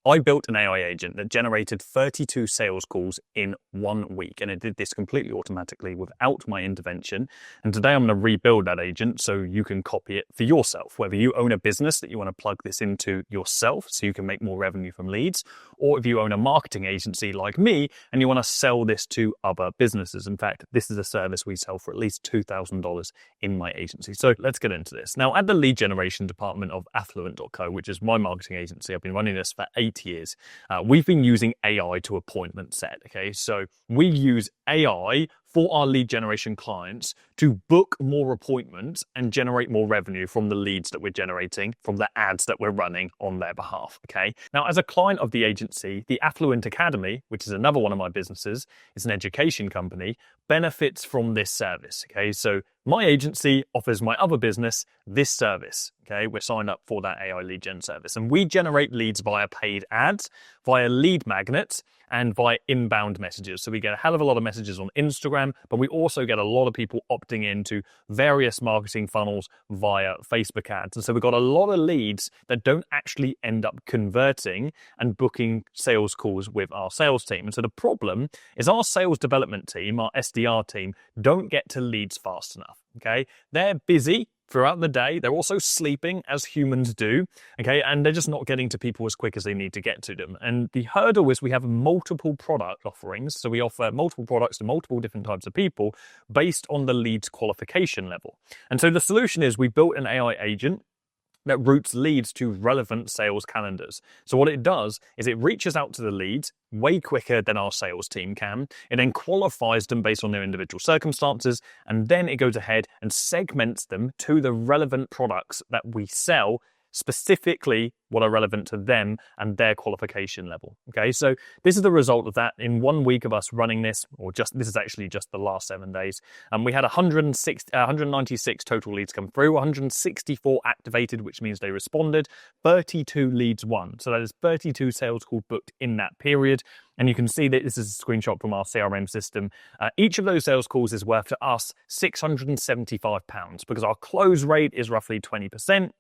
I built an AI agent that generated 32 sales calls in 1 week, and it did this completely automatically without my intervention. And today I'm going to rebuild that agent so you can copy it for yourself, whether you own a business that you want to plug this into yourself so you can make more revenue from leads, or if you own a marketing agency like me and you want to sell this to other businesses. In fact, this is a service we sell for at least $2,000 in my agency. So let's get into this. Now, at the lead generation department of Affluent.co, which is my marketing agency, I've been running this for 8 years. We've been using AI to appointment set. Okay, so we use AI for our lead generation clients to book more appointments and generate more revenue from the leads that we're generating from the ads that we're running on their behalf. Okay. Now, as a client of the agency, the Affluent Academy, which is another one of my businesses, it's an education company, benefits from this service. Okay. So my agency offers my other business this service. Okay. We're signed up for that AI lead gen service, and we generate leads via paid ads, via lead magnets, and via inbound messages. So we get a hell of a lot of messages on Instagram, but we also get a lot of people opting into various marketing funnels via Facebook ads. And so we've got a lot of leads that don't actually end up converting and booking sales calls with our sales team. And so the problem is our sales development team, our SDR team, don't get to leads fast enough. Okay, they're busy throughout the day. They're also sleeping, as humans do, okay? And they're just not getting to people as quick as they need to get to them. And the hurdle is we have multiple product offerings. So we offer multiple products to multiple different types of people based on the lead's qualification level. And so the solution is we built an AI agent that routes leads to relevant sales calendars. So what it does is it reaches out to the leads way quicker than our sales team can. It then qualifies them based on their individual circumstances, and then it goes ahead and segments them to the relevant products that we sell, specifically what are relevant to them and their qualification level. Okay, so this is the result of that. In 1 week of us running this, this is actually just the last 7 days, and we had 196 total leads come through, 164 activated, which means they responded, 32 leads won. So that is 32 sales calls booked in that period. And you can see that this is a screenshot from our CRM system. Each of those sales calls is worth to us £675 because our close rate is roughly 20%.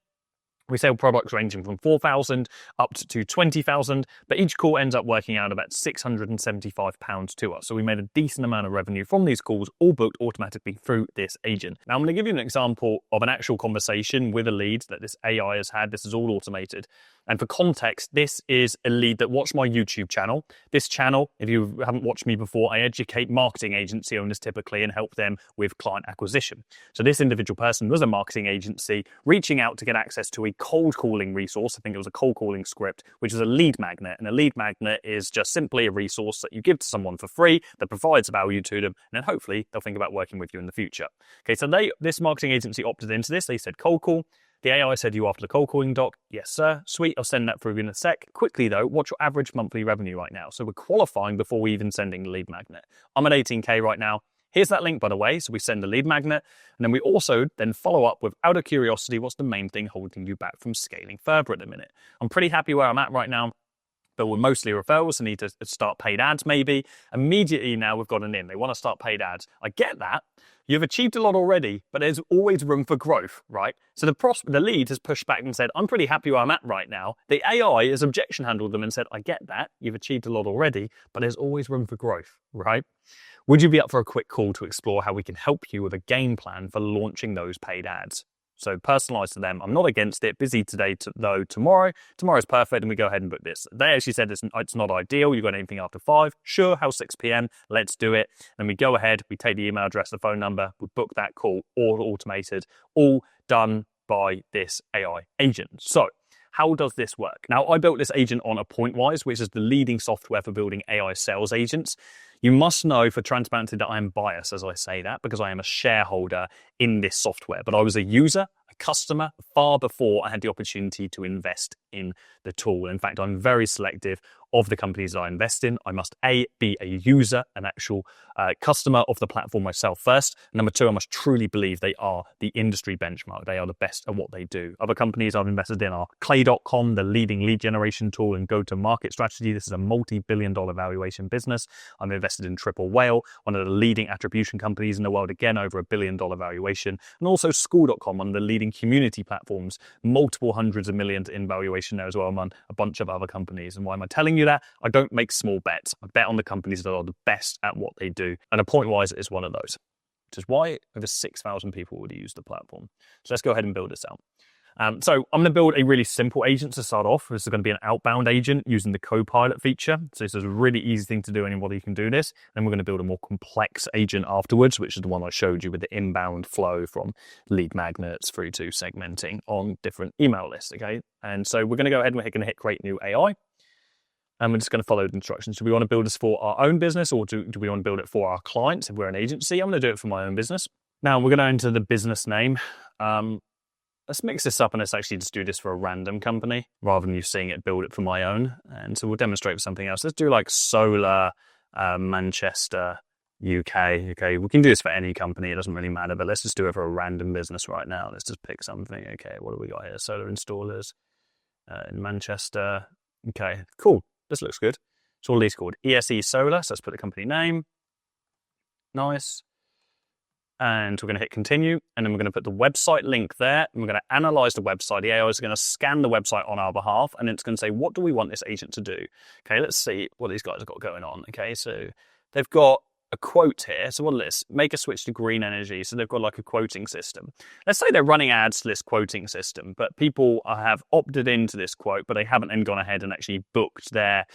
We sell products ranging from 4,000 up to 20,000, but each call ends up working out about £675 to us. So we made a decent amount of revenue from these calls, all booked automatically through this agent. Now, I'm going to give you an example of an actual conversation with a lead that this AI has had. This is all automated. And for context, this is a lead that watched my YouTube channel. This channel, if you haven't watched me before, I educate marketing agency owners typically and help them with client acquisition. So this individual person was a marketing agency reaching out to get access to a cold calling resource. I think it was a cold calling script, which was a lead magnet. And a lead magnet is just simply a resource that you give to someone for free that provides value to them. And then hopefully they'll think about working with you in the future. Okay, so this marketing agency opted into this. They said cold call. The AI said, you after the cold calling doc? Yes, sir. Sweet, I'll send that through in a sec. Quickly though, what's your average monthly revenue right now? So we're qualifying before we even sending the lead magnet. I'm at 18K right now. Here's that link, by the way. So we send the lead magnet, and then we also then follow up with, out of curiosity, what's the main thing holding you back from scaling further at the minute? I'm pretty happy where I'm at right now, but we're mostly referrals, so need to start paid ads maybe. Immediately now we've got an in. They want to start paid ads. I get that. You've achieved a lot already, but there's always room for growth, right? So the lead has pushed back and said, I'm pretty happy where I'm at right now. The AI has objection handled them and said, I get that. You've achieved a lot already, but there's always room for growth, right? Would you be up for a quick call to explore how we can help you with a game plan for launching those paid ads? So personalized to them. I'm not against it. Busy today, though. Tomorrow's perfect, and we go ahead and book this. They actually said it's not ideal. You got anything after 5? Sure. How's 6 p.m.? Let's do it. And we go ahead. We take the email address, the phone number. We book that call, all automated, all done by this AI agent. So how does this work? Now, I built this agent on Appointwise, which is the leading software for building AI sales agents. You must know for transparency that I am biased as I say that because I am a shareholder in this software, but I was a user, a customer far before I had the opportunity to invest in the tool. In fact, I'm very selective of the companies that I invest in. I must A, be a user, an actual customer of the platform myself first. Number two, I must truly believe they are the industry benchmark. They are the best at what they do. Other companies I've invested in are Clay.com, the leading lead generation tool and go-to-market strategy. This is a multi-billion-dollar valuation business. I'm invested in Triple Whale, one of the leading attribution companies in the world, again, over $1 billion valuation. And also School.com, one of the leading community platforms, multiple hundreds of millions in valuation there as well, among a bunch of other companies. And why am I telling you that? I don't make small bets. I bet on the companies that are the best at what they do. And Appointwise is one of those, which is why over 6,000 people would use the platform. So let's go ahead and build this out. So I'm going to build a really simple agent to start off. This is going to be an outbound agent using the Copilot feature. So this is a really easy thing to do. Anybody can do this. And we're going to build a more complex agent afterwards, which is the one I showed you with the inbound flow from lead magnets through to segmenting on different email lists. Okay. And so we're going to go ahead and we're going to hit create new AI. And we're just going to follow the instructions. Do we want to build this for our own business, or do we want to build it for our clients if we're an agency? I'm going to do it for my own business. Now we're going to enter the business name. Let's mix this up and let's actually just do this for a random company rather than you seeing it build it for my own. And so we'll demonstrate with something else. Let's do like Solar, Manchester, UK. Okay, we can do this for any company. It doesn't really matter, but let's just do it for a random business right now. Let's just pick something. Okay, what do we got here? Solar installers in Manchester. Okay, cool. This looks good. So all these called ESE Solar. So let's put the company name. Nice. And we're going to hit continue, and then we're going to put the website link there, and we're going to analyze the website. The AI is going to scan the website on our behalf, and it's going to say, what do we want this agent to do? Okay, let's see what these guys have got going on. Okay, so they've got a quote here. So what is this? Make a switch to green energy. So they've got like a quoting system. Let's say they're running ads to this quoting system, but people have opted into this quote, but they haven't then gone ahead and actually booked their,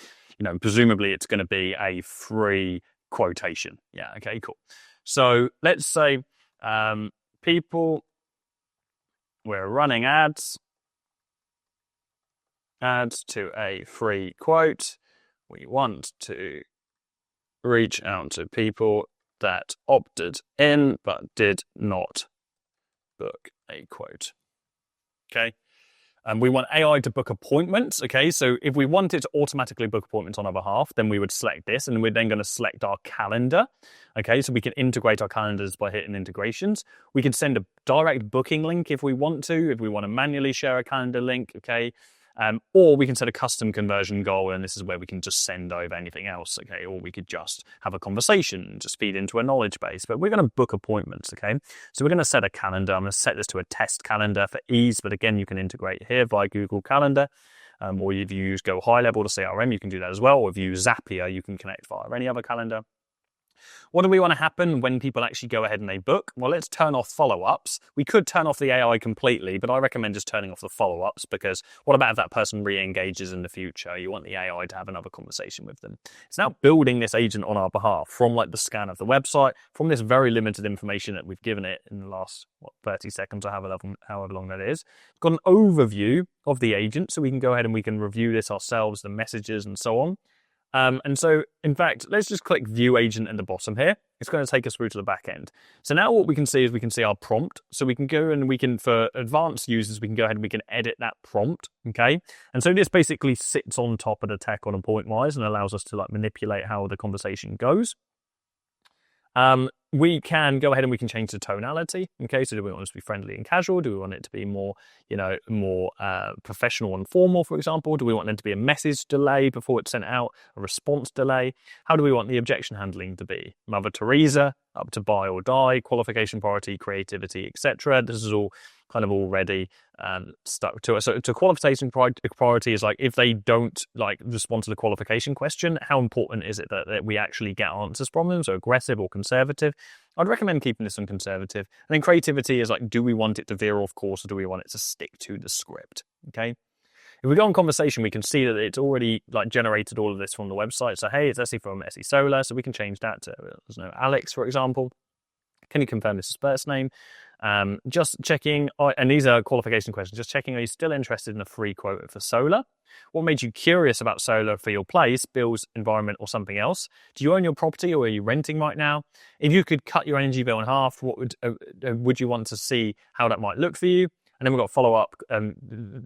presumably it's going to be a free quotation. Yeah, okay, cool. So let's say we're running ads to a free quote. We want to reach out to people that opted in but did not book a quote. Okay. And we want AI to book appointments. Okay, so if we wanted to automatically book appointments on our behalf, then we would select this, and we're then going to select our calendar. Okay, so we can integrate our calendars by hitting integrations. We can send a direct booking link if we want to manually share a calendar link. Okay, or we can set a custom conversion goal, and this is where we can just send over anything else. Okay, or we could just have a conversation to feed into a knowledge base. But we're going to book appointments. Okay, so we're going to set a calendar. I'm going to set this to a test calendar for ease, but again, you can integrate here via Google Calendar. Or if you use Go High Level to CRM, you can do that as well. Or if you use Zapier, you can connect via any other calendar. What do we want to happen when people actually go ahead and they book? Well, let's turn off follow-ups. We could turn off the AI completely, but I recommend just turning off the follow-ups, because what about if that person re-engages in the future? You want the AI to have another conversation with them. It's now building this agent on our behalf from like the scan of the website, from this very limited information that we've given it in the last 30 seconds or however long that is. It's got an overview of the agent, so we can go ahead and we can review this ourselves, the messages and so on. And so, in fact, let's just click View Agent at the bottom here. It's going to take us through to the back end. So now what we can see is we can see our prompt. So we can go and we can, for advanced users, we can go ahead and we can edit that prompt, okay? And so this basically sits on top of the tech on Appointwise and allows us to like manipulate how the conversation goes. We can go ahead and we can change the tonality. Okay, so do we want it to be friendly and casual? Do we want it to be more, more professional and formal, for example? Do we want there to be a message delay before it's sent out, a response delay? How do we want the objection handling to be? Mother Teresa, up to buy or die, qualification priority, creativity, etc. This is all kind of already stuck to it. So qualification priority is like if they don't like respond to the qualification question, how important is it that we actually get answers from them? So aggressive or conservative. I'd recommend keeping this on conservative. And then creativity is like, do we want it to veer off course or do we want it to stick to the script? Okay. If we go on conversation, we can see that it's already like generated all of this from the website. So hey, it's actually from SE Solar, so we can change that to Alex, for example. Can you confirm this is first name? Just checking, and these are qualification questions, just checking, are you still interested in a free quote for solar? What made you curious about solar for your place, bills, environment, or something else? Do you own your property or are you renting right now? If you could cut your energy bill in half, what would you want to see how that might look for you? And then we've got follow-up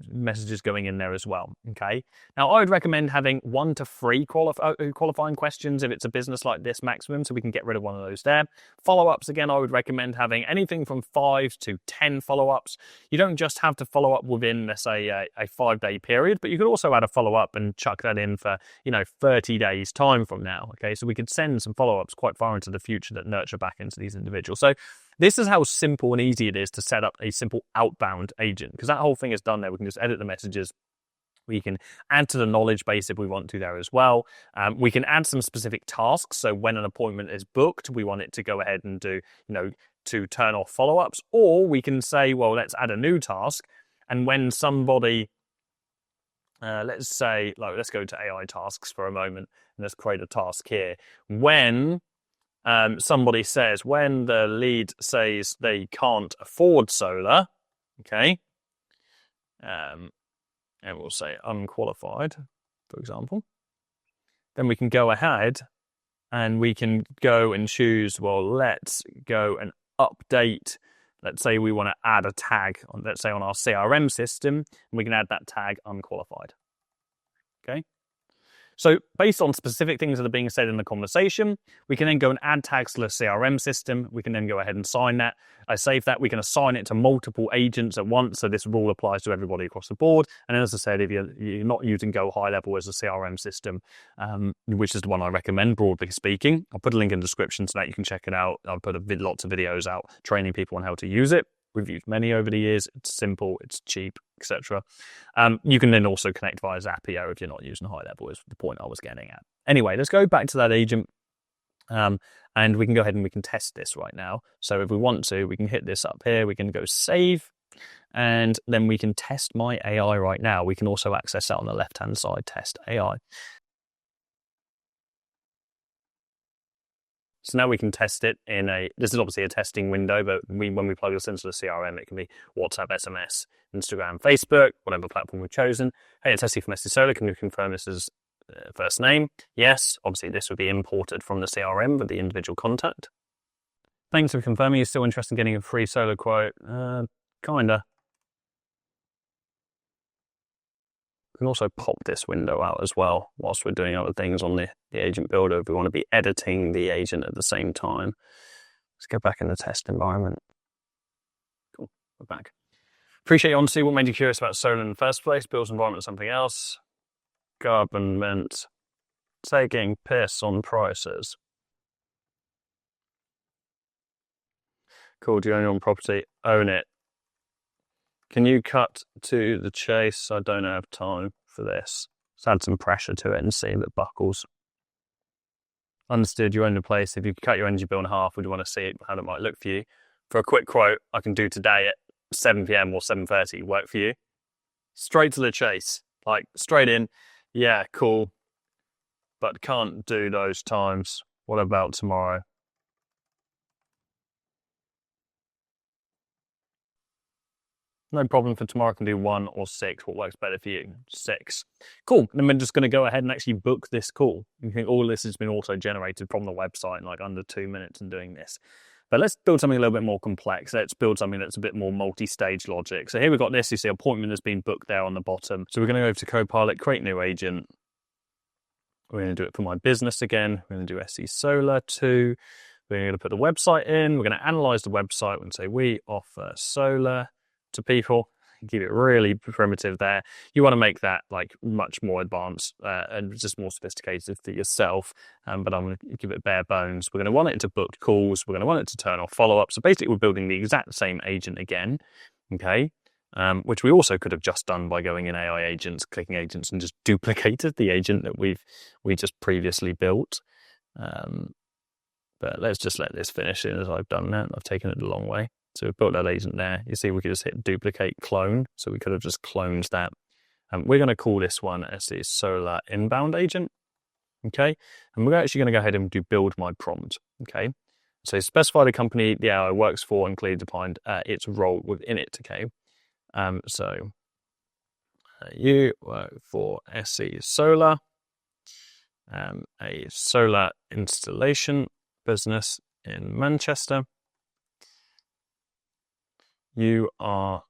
messages going in there as well, okay? Now, I would recommend having 1 to 3 qualifying questions if it's a business like this maximum, so we can get rid of one of those there. Follow-ups, again, I would recommend having anything from 5 to 10 follow-ups. You don't just have to follow up within, let's say, a 5-day period, but you could also add a follow-up and chuck that in for, 30 days time from now, okay? So we could send some follow-ups quite far into the future that nurture back into these individuals. So this is how simple and easy it is to set up a simple outbound agent, because that whole thing is done there. We can just edit the messages. We can add to the knowledge base if we want to there as well. We can add some specific tasks. So when an appointment is booked, we want it to go ahead and do, to turn off follow-ups. Or we can say, well, let's add a new task. And when somebody, let's say, let's go to AI tasks for a moment. And let's create a task here. When somebody says, when the lead says they can't afford solar, okay, and we'll say unqualified, for example, then we can go ahead and we can go and choose, well, let's go and update. Let's say we want to add a tag, let's say on our CRM system, and we can add that tag unqualified, okay? So based on specific things that are being said in the conversation, we can then go and add tags to the CRM system. We can then go ahead and sign that. I save that. We can assign it to multiple agents at once. So this rule applies to everybody across the board. And then, as I said, if you're not using Go High Level as a CRM system, which is the one I recommend, broadly speaking, I'll put a link in the description so that you can check it out. I'll put lots of videos out training people on how to use it. We've used many over the years. It's simple, it's cheap, etc. You can then also connect via Zapier if you're not using High Level, is the point I was getting at. Anyway, let's go back to that agent, and we can go ahead and we can test this right now. So if we want to, we can hit this up here. We can go save, and then we can test my AI right now. We can also access that on the left-hand side, test AI. So now we can test it this is obviously a testing window, but when we plug this into the CRM, it can be WhatsApp, SMS, Instagram, Facebook, whatever platform we've chosen. Hey, it's Tessie from SC Solar. Can you confirm this is first name? Yes. Obviously, this would be imported from the CRM with the individual contact. Thanks for confirming. You're still interested in getting a free solar quote? Kinda. We can also pop this window out as well whilst we're doing other things on the agent builder if we want to be editing the agent at the same time. Let's go back in the test environment. Cool, we're back. Appreciate your honesty. What made you curious about solar in the first place? Built environment or something else? Government taking piss on prices. Cool, do you own your own property? Own it. Can you cut to the chase? I don't have time for this. Let's add some pressure to it and see if it buckles. Understood, you own the place. If you could cut your energy bill in half, would you want to see how it might look for you? For a quick quote, I can do today at 7 p.m. or 7:30. Work for you? Straight to the chase. Straight in. Yeah, cool. But can't do those times. What about tomorrow? No problem for tomorrow. I can do 1 or 6. What works better for you? 6. Cool. Then we're just going to go ahead and actually book this call. You think all this has been auto-generated from the website in under 2 minutes and doing this. But let's build something a little bit more complex. Let's build something that's a bit more multi-stage logic. So here we've got this. You see appointment has been booked there on the bottom. So we're going to go over to Copilot, create new agent. We're going to do it for my business again. We're going to do SC Solar 2. We're going to put the website in. We're going to analyze the website and say we offer solar to people. Keep it really primitive there. You want to make that much more advanced and just more sophisticated for yourself. But I'm going to give it bare bones. We're going to want it to book calls. We're going to want it to turn off follow-up. So basically, we're building the exact same agent again, okay? Which we also could have just done by going in AI agents, clicking agents, and just duplicated the agent that we just previously built. But let's just let this finish as I've done that. I've taken it a long way. So we've built that agent there. You see, we could just hit duplicate clone. So we could have just cloned that. We're going to call this one as the Solar Inbound agent. Okay. And we're actually going to go ahead and do build my prompt. Okay. So specify the company the AI works for and clearly defined its role within it. Okay. So you work for SC Solar, a solar installation business in Manchester. You are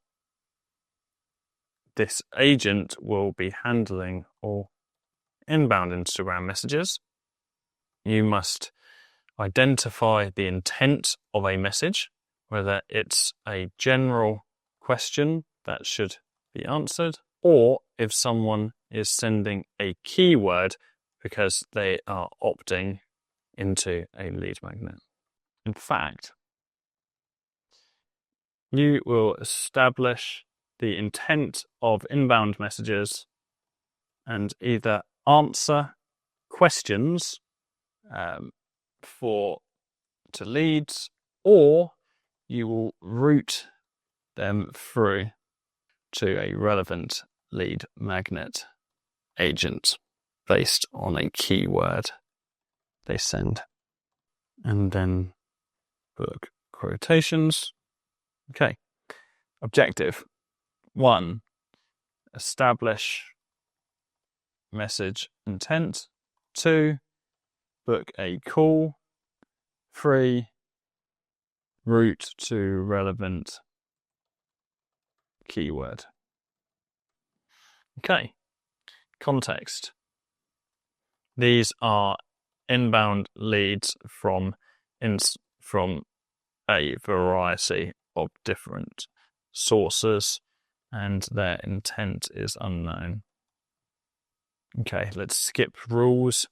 this agent will be handling all inbound Instagram messages. You must identify the intent of a message, whether it's a general question that should be answered, or if someone is sending a keyword because they are opting into a lead magnet. In fact, you will establish the intent of inbound messages and either answer questions to leads, or you will route them through to a relevant lead magnet agent based on a keyword they send. And then book quotations. Okay. Objective 1, establish message intent. 2, book a call. 3, route to relevant keyword. Okay. Context. These are inbound leads from a variety of different sources, and their intent is unknown. Okay, let's skip rules,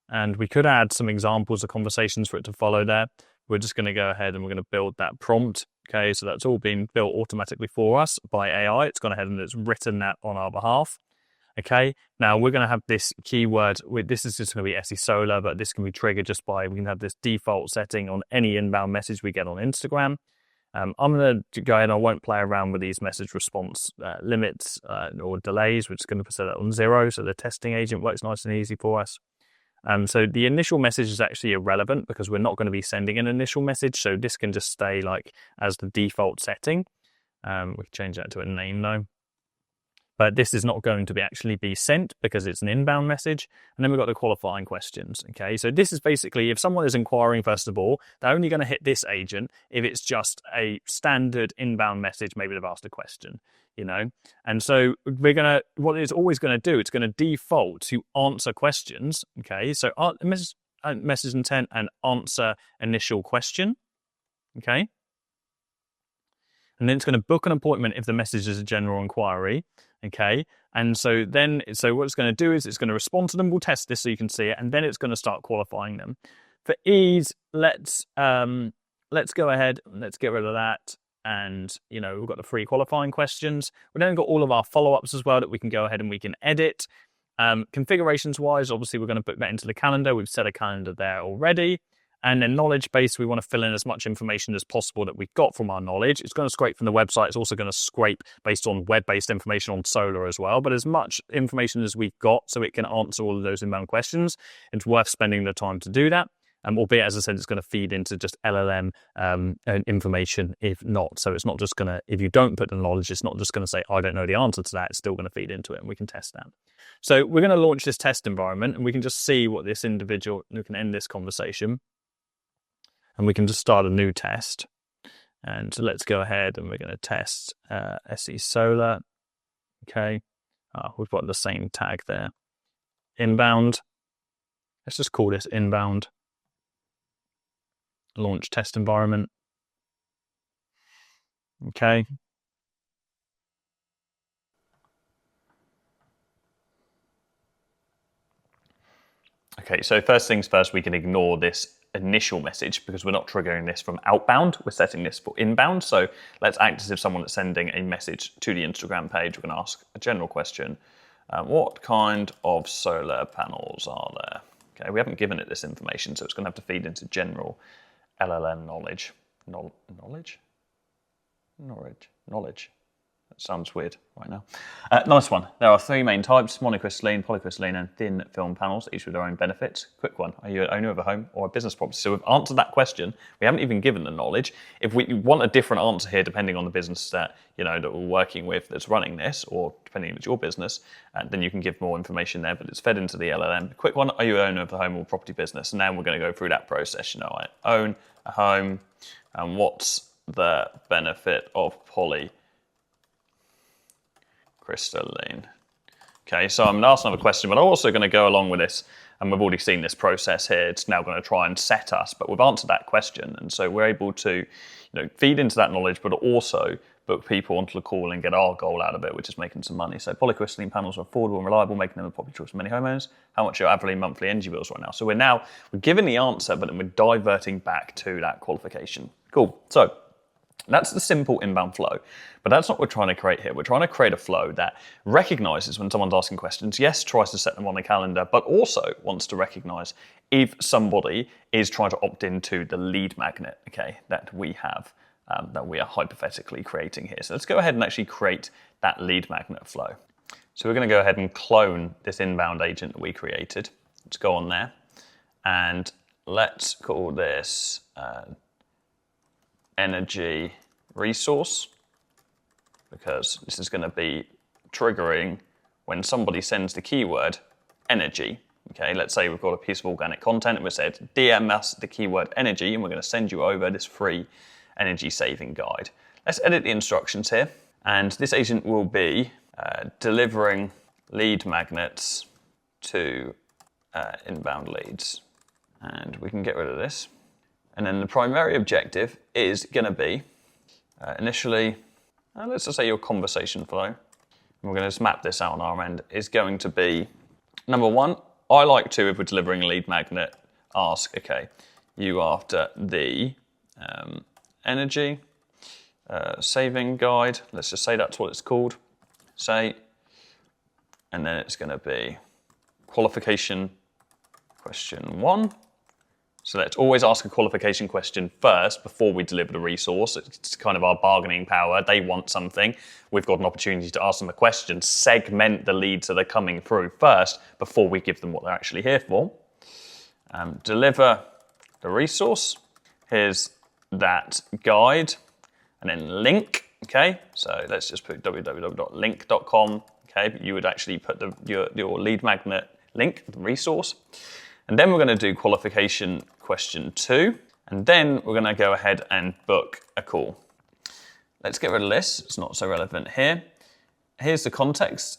and we could add some examples of conversations for it to follow there. We're just going to go ahead and we're going to build that prompt. Okay, so that's all been built automatically for us by AI. It's gone ahead and it's written that on our behalf. Okay, now we're going to have this keyword. This is just going to be SE Solar, but this can be triggered just by, we can have this default setting on any inbound message we get on Instagram. I'm going to go ahead and I won't play around with these message response limits or delays. We're just going to set that on 0, so the testing agent works nice and easy for us. So the initial message is actually irrelevant because we're not going to be sending an initial message, so this can just stay like as the default setting. We can change that to a name though. But this is not going to be actually be sent because it's an inbound message. And then we've got the qualifying questions. Okay, so this is basically, if someone is inquiring, first of all, they're only going to hit this agent if it's just a standard inbound message. Maybe they've asked a question, you know. And so what it's always going to do, it's going to default to answer questions. Okay, so message intent and answer initial question. Okay. And then it's going to book an appointment if the message is a general inquiry. Okay. And so what it's going to do is it's going to respond to them. We'll test this so you can see it. And then it's going to start qualifying them. For ease, let's go ahead and let's get rid of that. And, you know, we've got the 3 qualifying questions. We've then got all of our follow-ups as well that we can go ahead and we can edit. Configurations wise, obviously we're going to book that into the calendar. We've set a calendar there already. And then knowledge base, we want to fill in as much information as possible that we've got from our knowledge. It's going to scrape from the website. It's also going to scrape based on web-based information on Solar as well. But as much information as we've got so it can answer all of those inbound questions, it's worth spending the time to do that. Albeit, as I said, it's going to feed into just LLM information if not. So it's not just going to, if you don't put the knowledge, it's not just going to say, I don't know the answer to that. It's still going to feed into it and we can test that. So we're going to launch this test environment and we can just see what this individual, we can end this conversation. And we can just start a new test. And so let's go ahead and we're going to test SE Solar. Okay. We've got the same tag there. Inbound. Let's just call this inbound. Launch test environment. Okay. Okay, so first things first, we can ignore this initial message because we're not triggering this from outbound. We're setting this for inbound. So let's act as if someone is sending a message to the Instagram page. We're going to ask a general question. What kind of solar panels are there? Okay, we haven't given it this information, so it's going to have to feed into general LLM knowledge. Knowledge. That sounds weird right now. Nice one. There are 3 main types: monocrystalline, polycrystalline, and thin film panels, each with their own benefits. Quick one: are you an owner of a home or a business property? So we've answered that question. We haven't even given the knowledge. If we want a different answer here, depending on the business that that we're working with that's running this, or depending if it's your business, then you can give more information there. But it's fed into the LLM. Quick one: are you an owner of a home or property business? And now we're going to go through that process. I own a home, and what's the benefit of polycrystalline polycrystalline. Okay, so I'm going to ask another question, but I'm also going to go along with this, and we've already seen this process here. It's now going to try and set us, but we've answered that question, and so we're able to, feed into that knowledge, but also book people onto the call and get our goal out of it, which is making some money. So polycrystalline panels are affordable and reliable, making them a popular choice for many homeowners. How much are your average monthly energy bills right now? So we're given the answer, but then we're diverting back to that qualification. Cool. So that's the simple inbound flow, but that's not what we're trying to create here. We're trying to create a flow that recognizes when someone's asking questions, yes, tries to set them on the calendar, but also wants to recognize if somebody is trying to opt into the lead magnet, okay, that we have, that we are hypothetically creating here. So let's go ahead and actually create that lead magnet flow. So we're going to go ahead and clone this inbound agent that we created. Let's go on there and let's call this energy resource, because this is going to be triggering when somebody sends the keyword energy. Okay, let's say we've got a piece of organic content and we said DM us the keyword energy, and we're going to send you over this free energy saving guide. Let's edit the instructions here, and this agent will be delivering lead magnets to inbound leads, and we can get rid of this. And then the primary objective is going to be initially, let's just say your conversation flow, and we're going to just map this out on our end, is going to be, number one, I like to, if we're delivering a lead magnet, ask, okay, you after the energy saving guide, let's just say that's what it's called, say, and then it's going to be qualification question 1. So let's always ask a qualification question first before we deliver the resource. It's kind of our bargaining power. They want something. We've got an opportunity to ask them a question, segment the leads that are coming through first before we give them what they're actually here for. Deliver the resource. Here's that guide. And then link, okay? So let's just put www.link.com, okay? You would actually put your lead magnet link, the resource. And then we're going to do qualification question 2. And then we're going to go ahead and book a call. Let's get rid of this. It's not so relevant here. Here's the context.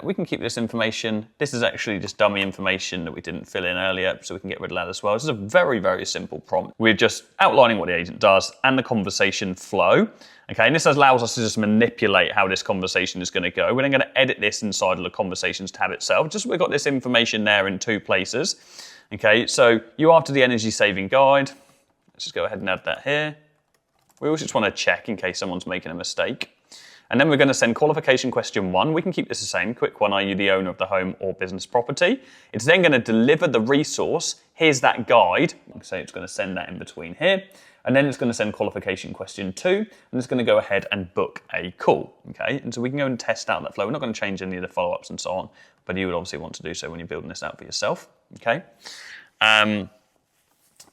We can keep this information. This is actually just dummy information that we didn't fill in earlier, so we can get rid of that as well. This is a very, very simple prompt. We're just outlining what the agent does and the conversation flow. Okay, and this allows us to just manipulate how this conversation is going to go. We're then going to edit this inside of the conversations tab itself. Just we've got this information there in 2 places. Okay, so you after the energy saving guide. Let's just go ahead and add that here. We also just want to check in case someone's making a mistake. And then we're going to send qualification question 1. We can keep this the same. Quick one, are you the owner of the home or business property? It's then going to deliver the resource. Here's that guide. So it's going to send that in between here. And then it's going to send qualification question 2. And it's going to go ahead and book a call. Okay, and so we can go and test out that flow. We're not going to change any of the follow-ups and so on, but you would obviously want to do so when you're building this out for yourself. Okay.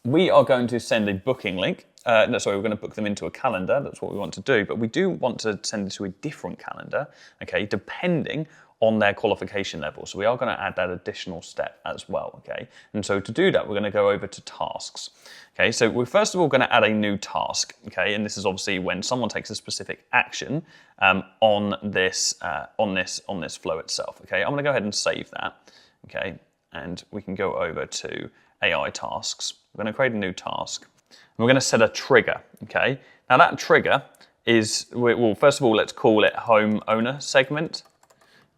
We are going to send a booking link. No, sorry, we're going to book them into a calendar. That's what we want to do. But we do want to send it to a different calendar, okay, depending on their qualification level. So we are going to add that additional step as well, okay? And so to do that, we're going to go over to tasks. Okay, so we're first of all going to add a new task, okay? And this is obviously when someone takes a specific action on this flow itself, okay? I'm going to go ahead and save that, okay? And we can go over to AI tasks. We're going to create a new task. We're going to set a trigger, okay? Now that trigger is, well, first of all, let's call it homeowner segment.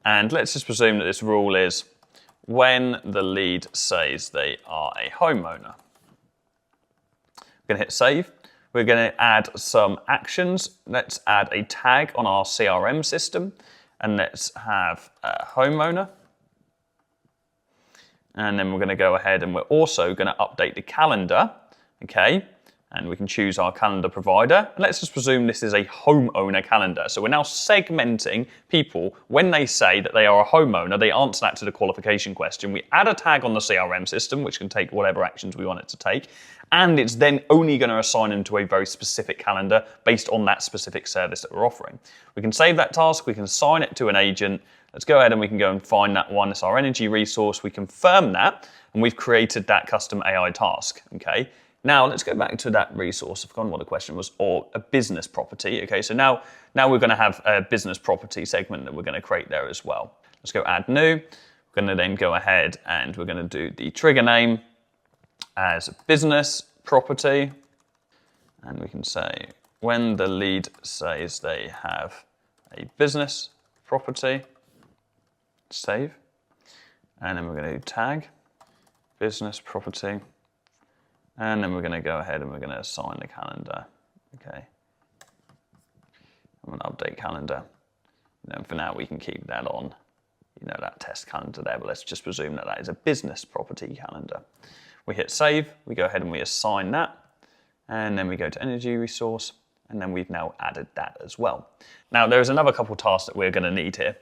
And let's just presume that this rule is when the lead says they are a homeowner. We're going to hit save. We're going to add some actions. Let's add a tag on our CRM system. And let's have a homeowner. And then we're going to go ahead and we're also going to update the calendar, okay? And we can choose our calendar provider. And let's just presume this is a homeowner calendar. So we're now segmenting people. When they say that they are a homeowner, they answer that to the qualification question. We add a tag on the CRM system, which can take whatever actions we want it to take. And it's then only going to assign them to a very specific calendar based on that specific service that we're offering. We can save that task. We can assign it to an agent. Let's go ahead and we can go and find that one. It's our energy resource. We confirm that, and we've created that custom AI task, okay? Now let's go back to that resource. I've forgotten what the question was, or a business property. Okay, so now we're going to have a business property segment that we're going to create there as well. Let's go add new. We're going to then go ahead and we're going to do the trigger name as business property. And we can say when the lead says they have a business property, save. And then we're going to do tag, business property. And then we're going to go ahead and we're going to assign the calendar. Okay. I'm going to update calendar. And then for now we can keep that on, that test calendar there, but let's just presume that that is a business property calendar. We hit save, we go ahead and we assign that. And then we go to energy resource, and then we've now added that as well. Now there's another couple of tasks that we're going to need here.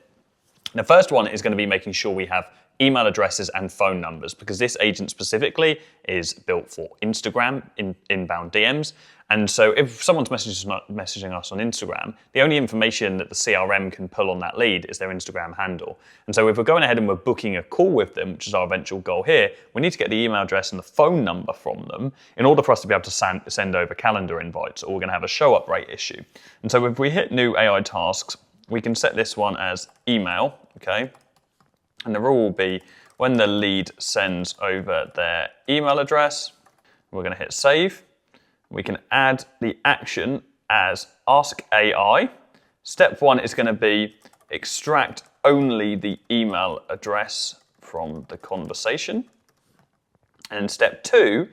The first one is going to be making sure we have email addresses and phone numbers, because this agent specifically is built for Instagram inbound DMs. And so if someone's messaging us on Instagram, the only information that the CRM can pull on that lead is their Instagram handle. And so if we're going ahead and we're booking a call with them, which is our eventual goal here, we need to get the email address and the phone number from them in order for us to be able to send over calendar invites, or we're going to have a show up rate issue. And so if we hit new AI tasks, we can set this one as email, okay? And the rule will be when the lead sends over their email address, we're going to hit save. We can add the action as ask AI. Step 1 is going to be extract only the email address from the conversation. And step 2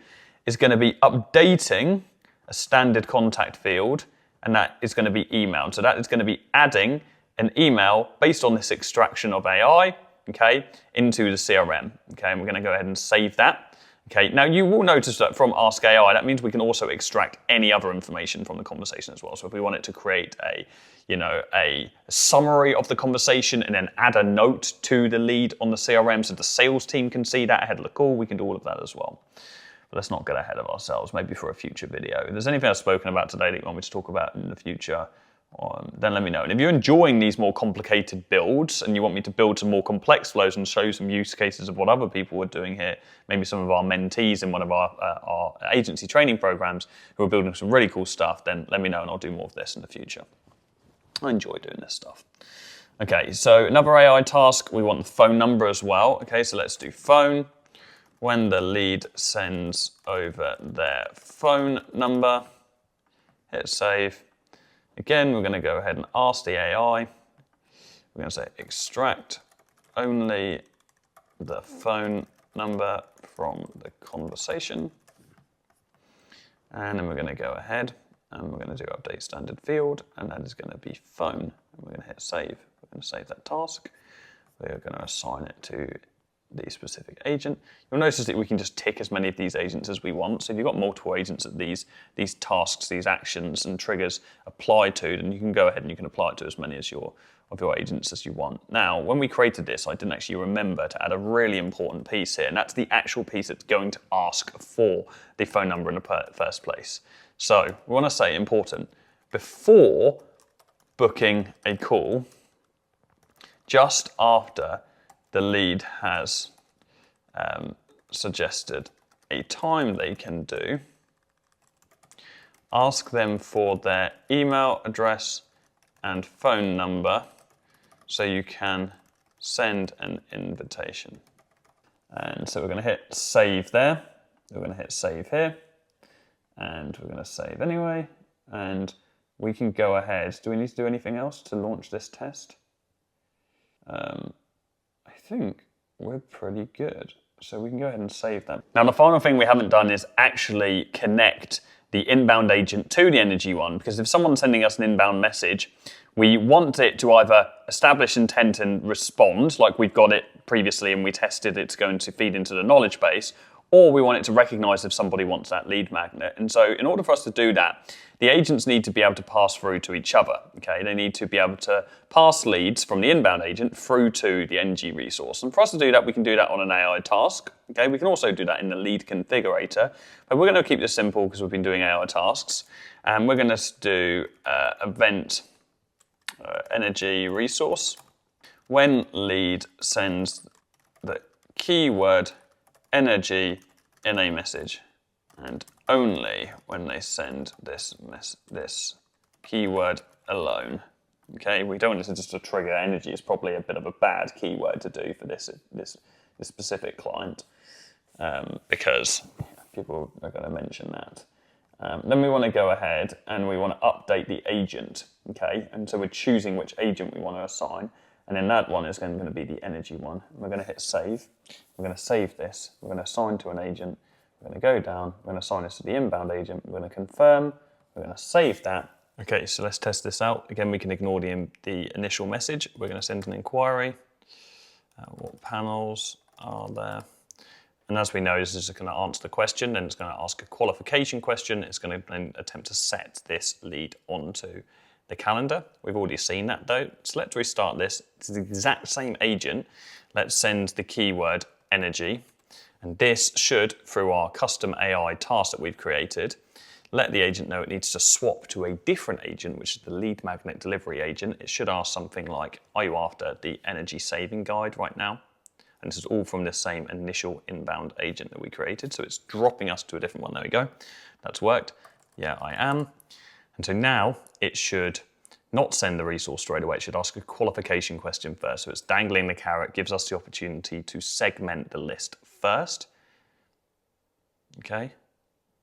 is going to be updating a standard contact field, and that is going to be emailed. So that is going to be adding an email based on this extraction of AI, okay, into the CRM. Okay, and we're going to go ahead and save that. Okay, now you will notice that from Ask AI, that means we can also extract any other information from the conversation as well. So if we want it to create a summary of the conversation and then add a note to the lead on the CRM so the sales team can see that ahead of the call, we can do all of that as well. But let's not get ahead of ourselves, maybe for a future video. If there's anything I've spoken about today that you want me to talk about in the future, then let me know. And if you're enjoying these more complicated builds and you want me to build some more complex flows and show some use cases of what other people are doing here, maybe some of our mentees in one of our agency training programs who are building some really cool stuff, then let me know and I'll do more of this in the future. I enjoy doing this stuff. Okay, so another AI task, we want the phone number as well. Okay, so let's do phone. When the lead sends over their phone number, hit save. Again, we're going to go ahead and ask the AI. We're going to say extract only the phone number from the conversation. And then we're going to go ahead and we're going to do update standard field, and that is going to be phone. And we're going to hit save. We're going to save that task. We're going to assign it to the specific agent. You'll notice that we can just tick as many of these agents as we want. So if you've got multiple agents that these tasks, these actions and triggers apply to, then you can go ahead and you can apply it to as many of your agents as you want. Now, when we created this, I didn't actually remember to add a really important piece here, and that's the actual piece that's going to ask for the phone number in the first place. So we want to say important, before booking a call, just after the lead has suggested a time they can do, ask them for their email address and phone number so you can send an invitation. And so we're going to hit save there. We're going to hit save here. And we're going to save anyway. And we can go ahead. Do we need to do anything else to launch this test? I think we're pretty good. So we can go ahead and save that. Now the final thing we haven't done is actually connect the inbound agent to the energy one, because if someone's sending us an inbound message, we want it to either establish intent and respond, like we've got it previously and we tested it's going to feed into the knowledge base, or we want it to recognize if somebody wants that lead magnet. And so in order for us to do that, the agents need to be able to pass through to each other. Okay, they need to be able to pass leads from the inbound agent through to the NG resource. And for us to do that, we can do that on an AI task. Okay, we can also do that in the lead configurator, but we're going to keep this simple because we've been doing AI tasks. And we're going to do event energy resource. When lead sends the keyword energy in a message, and only when they send this keyword alone. Okay, we don't want this just to trigger energy. It's probably a bit of a bad keyword to do for this specific client because people are going to mention that. Then we want to go ahead and we want to update the agent. Okay, and so we're choosing which agent we want to assign. And then that one is going to be the energy one. We're going to hit save. We're going to save this. We're going to assign to an agent. We're going to go down. We're going to assign this to the inbound agent. We're going to confirm. We're going to save that. Okay, so let's test this out. Again, we can ignore the initial message. We're going to send an inquiry. What panels are there? And as we know, this is going to answer the question, then it's going to ask a qualification question. It's going to then attempt to set this lead onto the calendar. We've already seen that though. So let's restart this. It's the exact same agent. Let's send the keyword energy. And this should, through our custom AI task that we've created, let the agent know it needs to swap to a different agent, which is the lead magnet delivery agent. It should ask something like, are you after the energy saving guide right now? And this is all from the same initial inbound agent that we created. So it's dropping us to a different one. There we go. That's worked. Yeah, I am. And so now it should not send the resource straight away. It should ask a qualification question first. So it's dangling the carrot, gives us the opportunity to segment the list first. Okay,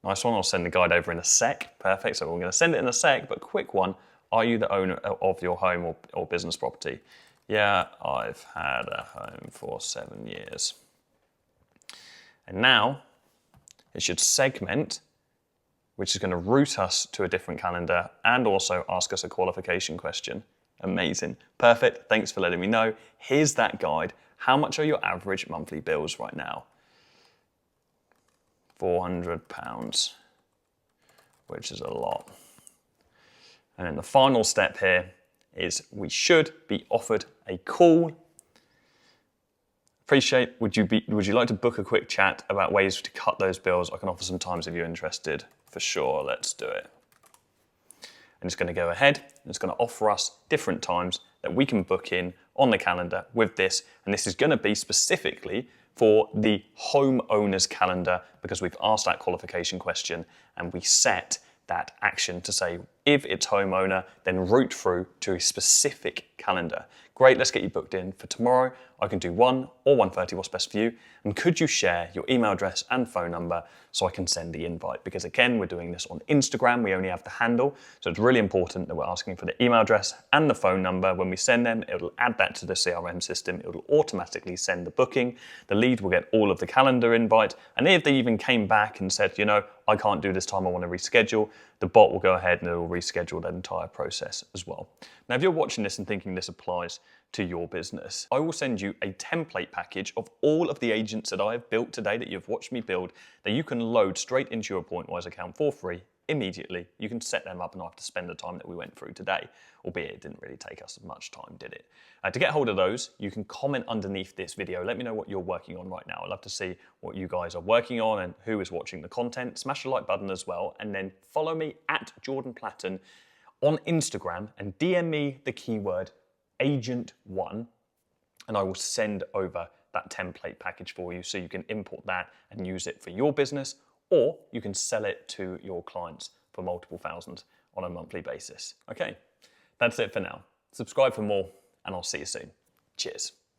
nice one. I'll send the guide over in a sec. Perfect. So we're going to send it in a sec, but quick one. Are you the owner of your home or business property? Yeah, I've had a home for 7 years. And now it should segment, which is going to route us to a different calendar and also ask us a qualification question. Amazing. Perfect. Thanks for letting me know. Here's that guide. How much are your average monthly bills right now? £400, which is a lot. And then the final step here is we should be offered a call. Appreciate, would you like to book a quick chat about ways to cut those bills? I can offer some times if you're interested. For sure, let's do it. And it's going to go ahead and it's going to offer us different times that we can book in on the calendar with this. And this is going to be specifically for the homeowner's calendar because we've asked that qualification question and we set that action to say, if it's homeowner, then route through to a specific calendar. Great, let's get you booked in for tomorrow. I can do 1 or 1:30, what's best for you? And could you share your email address and phone number so I can send the invite? Because again, we're doing this on Instagram, we only have the handle. So it's really important that we're asking for the email address and the phone number. When we send them, it'll add that to the CRM system. It'll automatically send the booking. The lead will get all of the calendar invite. And if they even came back and said, you know, I can't do this time, I want to reschedule, the bot will go ahead and it will reschedule that entire process as well. Now, if you're watching this and thinking this applies to your business, I will send you a template package of all of the agents that I have built today that you've watched me build that you can load straight into your Appointwise account for free immediately. You can set them up and not have to spend the time that we went through today, albeit it didn't really take us much time, did it? To get hold of those, you can comment underneath this video. Let me know what you're working on right now. I'd love to see what you guys are working on and who is watching the content. Smash the like button as well, and then follow me at Jordan Platten on Instagram and DM me the keyword agent1, and I will send over that template package for you so you can import that and use it for your business, or you can sell it to your clients for multiple thousands on a monthly basis. Okay, that's it for now. Subscribe for more, and I'll see you soon. Cheers.